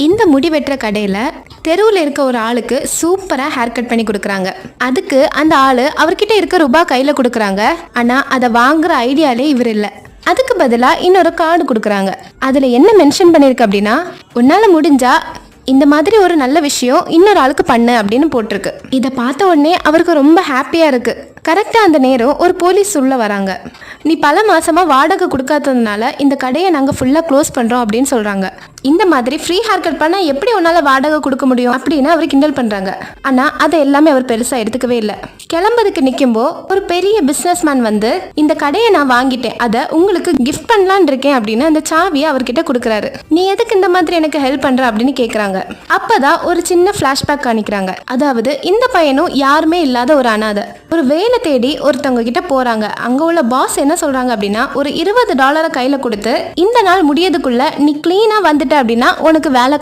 இந்த முடி வெட்டுற கடையில் தெருவில் இருக்க ஒரு ஆளுக்கு சூப்பராக ஹேர் கட் பண்ணி கொடுக்குறாங்க. அதுக்கு அந்த ஆள் அவர்கிட்ட இருக்க ரூபாய் கையில் கொடுக்குறாங்க. ஆனால் அதை வாங்குற ஐடியாலே இவர் இல்லை. அதுக்கு பதிலாக இன்னொரு கார்டு கொடுக்குறாங்க. அதில் என்ன மென்ஷன் பண்ணியிருக்கு அப்படின்னா, உன்னால் முடிஞ்சா இந்த மாதிரி ஒரு நல்ல விஷயம் இன்னொரு ஆளுக்கு பண்ணு அப்படின்னு போட்டிருக்கு. இதை பார்த்த உடனே அவருக்கு ரொம்ப ஹாப்பியாக இருக்குது. கரெக்டாக அந்த நேரம் ஒரு போலீஸ் உள்ள வராங்க. நீ பல மாசமாக வாடகை கொடுக்காததுனால இந்த கடையை நாங்கள் ஃபுல்லாக க்ளோஸ் பண்ணுறோம் அப்படின்னு சொல்கிறாங்க. இந்த மாதிரி ஃப்ரீ ஹேர் கட் பண்ணால் எப்படி உன்னால் வாடகை கொடுக்க முடியும் அப்படின்னு அவர் கிண்டல் பண்ணுறாங்க. ஆனால் அதை எல்லாமே அவர் பெருசாக எடுத்துக்கவே இல்லை. கிளம்புறதுக்கு நிற்கும்போ ஒரு பெரிய பிஸ்னஸ் மேன் வந்து, இந்த கடையை நான் வாங்கிட்டேன், அதை உங்களுக்கு கிஃப்ட் பண்ணலான் இருக்கேன் அப்படின்னு அந்த சாவியை அவர்கிட்ட கொடுக்குறாரு. நீ எதுக்கு இந்த மாதிரி எனக்கு ஹெல்ப் பண்ணுற அப்படின்னு கேட்குறாங்க. அப்போதான் ஒரு சின்ன ஃப்ளாஷ்பேக் காணிக்கிறாங்க. அதாவது இந்த பையனும் யாருமே இல்லாத ஒரு அனாதை ஒரு வேலை தேடி ஒருத்தவங்க கிட்ட போறாங்க. அங்க உள்ள பாஸ் என்ன சொல்றாங்க அப்படின்னா, ஒரு $20 கையில கொடுத்து இந்த நாள் முடியதுக்குள்ள நீ கிளீனா வந்துட்ட அப்படின்னா உனக்கு வேலை